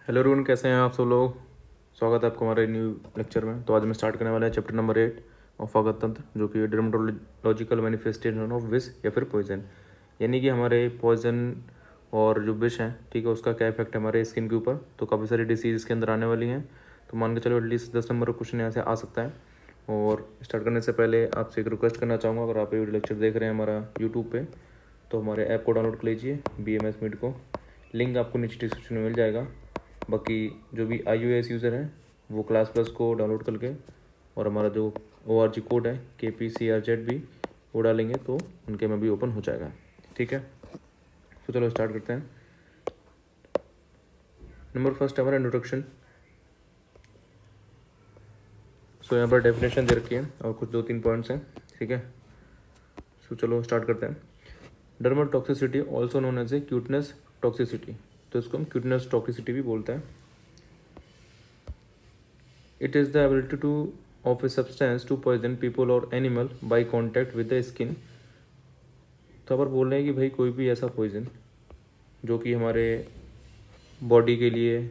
Hello रून, कैसे हैं आप सब लोग। स्वागत है आपको हमारे न्यू लेक्चर में। तो आज मैं स्टार्ट करने वाला है चैप्टर नंबर 8 ऑफ आगत तंत्र, जो कि डर्मेटोलॉजिकल मैनिफेस्टेशन ऑफ विष या फिर पॉइजन, यानी कि हमारे पॉइजन और जो विष हैं, ठीक है, उसका क्या इफेक्ट है हमारे स्किन के ऊपर। तो काफ़ी सारी डिसीज इसके अंदर आने वाली हैं, तो मान के चलो एटलीस्ट 10 नंबर का क्वेश्चन यहाँ से आ सकता है। और स्टार्ट करने से पहले आपसे एक रिक्वेस्ट करना चाहूँगा, अगर आप ये लेक्चर देख रहे हैं हमारा यूट्यूब पे, तो हमारे ऐप को डाउनलोड कर लीजिए, BMS मीट को। लिंक आपको नीचे डिस्क्रिप्शन में मिल जाएगा। बाकी जो भी iOS यूज़र हैं वो क्लास प्लस को डाउनलोड करके और हमारा जो ORG कोड है KPCRZB वो डालेंगे तो उनके में भी ओपन हो जाएगा। ठीक है, तो चलो स्टार्ट करते हैं। नंबर फर्स्ट हमारा इंट्रोडक्शन। सो यहाँ पर डेफिनेशन दे रखी है और कुछ 2-3 पॉइंट्स हैं। ठीक है, सो चलो स्टार्ट करते हैं। Dermatotoxicity also known as a cutaneous toxicity, तो इसको हम क्यूटनेस टॉक्सिसिटी भी बोलते हैं। It is the ability to of a substance to poison people or animal by contact with the skin। तो अगर बोल रहे हैं कि भाई कोई भी ऐसा पॉइजन जो कि हमारे बॉडी के लिए,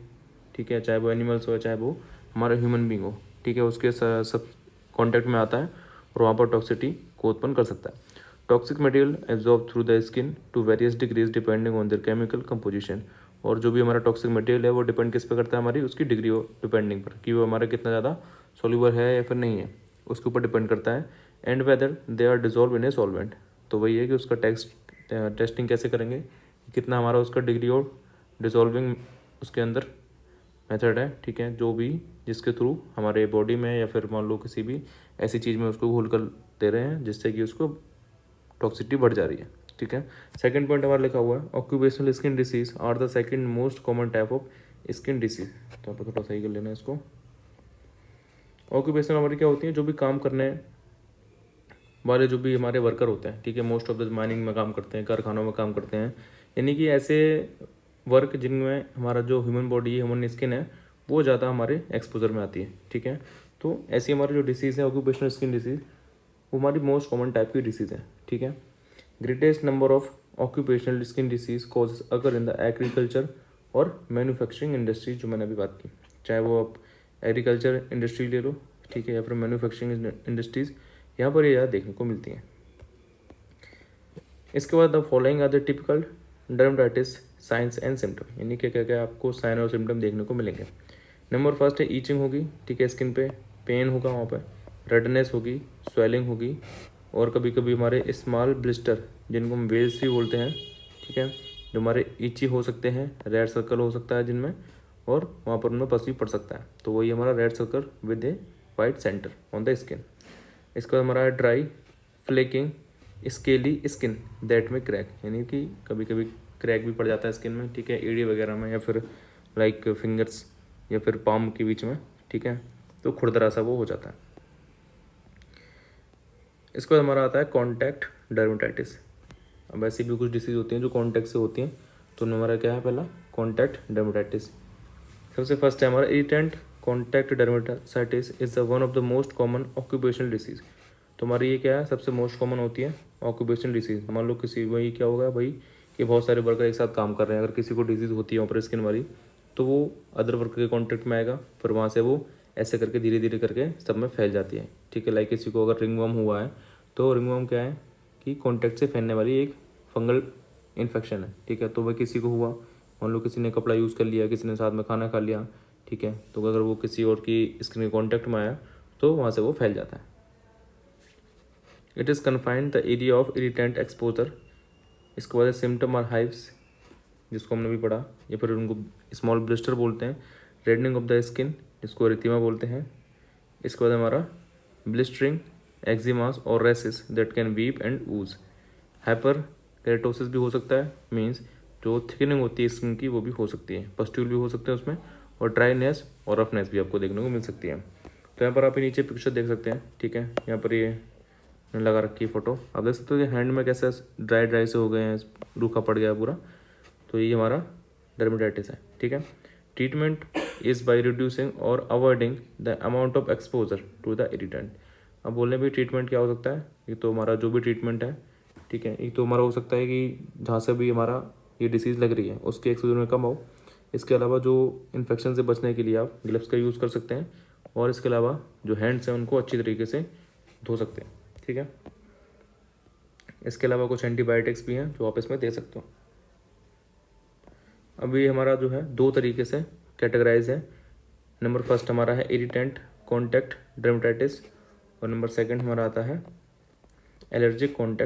ठीक है, चाहे वो एनिमल्स हो चाहे वो हमारा ह्यूमन बींग हो, ठीक है, उसके सब कॉन्टैक्ट में आता है और वहाँ पर टॉक्सिटी को उत्पन्न कर सकता है। Toxic material absorb through the skin to various degrees depending on their chemical composition. और जो भी हमारा टॉक्सिक मटेरियल है वो डिपेंड किस पे करता है, हमारी उसकी डिग्री डिपेंडिंग पर, कि वो हमारा कितना ज़्यादा सोल्यूबल है या फिर नहीं है, उसके ऊपर डिपेंड करता है। And whether they are dissolve in a solvent, तो वही है कि उसका टेस्टिंग कैसे करेंगे, कितना हमारा उसका डिग्री और डिजॉल्विंग उसके अंदर मेथड है। ठीक है, जो भी जिसके थ्रू हमारे बॉडी में या फिर मान लो किसी भी ऐसी चीज़ में उसको घोल कर दे रहे हैं जिससे कि उसको टॉक्सिसिटी बढ़ जा रही है। ठीक है, सेकंड पॉइंट हमारा लिखा हुआ है occupational skin disease are the second most common type of skin disease. तो आप थोड़ा सही कर लेना इसको। ऑक्यूपेशनल हमारी क्या होती है, जो भी काम करने वाले जो भी हमारे वर्कर होते हैं, ठीक है, मोस्ट ऑफ द माइनिंग में काम करते हैं, कारखानों में काम करते हैं, यानी कि ऐसे वर्क जिनमें हमारा जो ह्यूमन बॉडी है, ह्यूमन स्किन है, वो ज़्यादा हमारे एक्सपोजर में आती है। ठीक है, तो ऐसी हमारी जो डिसीज़ है ऑक्यूपेशनल स्किन डिसीज़, वो हमारी मोस्ट कॉमन टाइप की डिसीज़ है। ठीक है, greatest number of occupational skin disease causes अगर इन द एग्रीकल्चर और मैन्युफैक्चरिंग इंडस्ट्री, जो मैंने अभी बात की, चाहे वो आप एग्रीकल्चर इंडस्ट्री ले लो, ठीक है, या फिर मैन्युफैक्चरिंग इंडस्ट्रीज, यहाँ पर ये ज़्यादा देखने को मिलती हैं। इसके बाद the following are the typical dermatitis signs and symptom, यानी क्या क्या क्या आपको साइन और सिम्टम देखने को मिलेंगे। नंबर फर्स्ट है ईचिंग होगी, ठीक है, स्किन पे पेन होगा, वहाँ पर रेडनेस होगी, स्वेलिंग होगी, और कभी कभी हमारे स्मॉल ब्लिस्टर जिनको हम वेल्स भी बोलते हैं, ठीक है, जो हमारे ईची हो सकते हैं, रेड सर्कल हो सकता है जिनमें, और वहाँ पर उनमें पस भी पड़ सकता है, तो वही हमारा red circle with A white centre on the skin. इसका हमारा है dry flaking scaly skin that में क्रैक, यानी कि कभी कभी क्रैक भी पड़ जाता है स्किन में, ठीक है, एड़ी वगैरह में या फिर लाइक फिंगर्स या फिर पाम के बीच में, ठीक है, तो खुरदरा सा वो हो जाता है। इसके बाद हमारा आता है कॉन्टैक्ट डर्मेटाइटिस। अब ऐसी भी कुछ डिसीज होती हैं जो कॉन्टैक्ट से होती हैं, तो हमारा क्या है पहला कॉन्टैक्ट डर्मेटाइटिस। सबसे फर्स्ट है हमारा irritant contact dermatitis is one of the most common occupational disease. तो हमारी ये क्या है, सबसे मोस्ट कॉमन होती है ऑक्यूपेशनल डिसीज। मान लो किसी वही क्या होगा भाई कि बहुत सारे वर्कर एक साथ काम कर रहे हैं, अगर किसी को डिजीज़ होती है ऊपर स्किन वाली, तो वो अदर वर्कर के कॉन्टैक्ट में आएगा, फिर वहाँ से वो ऐसे करके धीरे धीरे करके सब में फैल जाती है। ठीक है, लाइक किसी को अगर रिंगवर्म हुआ है, तो रिंगवर्म क्या है कि कॉन्टैक्ट से फैलने वाली एक फंगल इन्फेक्शन है। ठीक है, तो वह किसी को हुआ, मान लो किसी ने कपड़ा यूज़ कर लिया, किसी ने साथ में खाना खा लिया, ठीक है, तो अगर वो किसी और की स्किन के कॉन्टैक्ट में आया तो वहाँ से वो फैल जाता है। It is confined the area of irritant exposure. इसके बाद सिम्टम और हाइव्स, जिसको हमने भी पढ़ा, या फिर उनको स्मॉल ब्लिस्टर बोलते हैं। रेडनिंग ऑफ द स्किन, जिसको एरिथेमा बोलते हैं। इसके बाद हमारा ब्लिस्टरिंग, एक्जिमास और rashes that can weep and ooze. Hyperkeratosis भी हो सकता है, मीन्स जो थिकनिंग होती है स्किन की वो भी हो सकती है, पस्ट्यूल भी हो सकते हैं उसमें, और ड्राइनेस और रफनेस भी आपको देखने को मिल सकती है। तो यहाँ पर आप नीचे पिक्चर देख सकते हैं, ठीक है, यहाँ पर ये लगा रखी है फोटो, आप देख सकते हो कि हैंड में कैसे ड्राई ड्राई से हो गए हैं, रूखा पड़ गया पूरा, तो ये हमारा डर्मेटाइटिस है। ठीक है, ट्रीटमेंट इज़ बाय रिड्यूसिंग और avoiding the amount of exposure to the irritant. अब बोलने भी ट्रीटमेंट क्या हो सकता है, एक तो हमारा जो भी ट्रीटमेंट है, ठीक है, एक तो हमारा हो सकता है कि जहाँ से भी हमारा ये डिसीज़ लग रही है उसके एक्सपोजर में कम हो, इसके अलावा जो इन्फेक्शन से बचने के लिए आप ग्लव्स का यूज़ कर सकते हैं, और इसके अलावा जो हैंड्स हैं उनको अच्छी तरीके से धो सकते हैं, ठीक है। इसके अलावा कुछ एंटीबायोटिक्स भी हैं जो आप इसमें दे सकते हो। अभी हमारा जो है 2 तरीके से कैटेगराइज है। नंबर फर्स्ट हमारा है इरिटेंट कॉन्टैक्ट डर्मेटाइटिस, और नंबर सेकंड हमारा आता है एलर्जिक कॉन्टैक्ट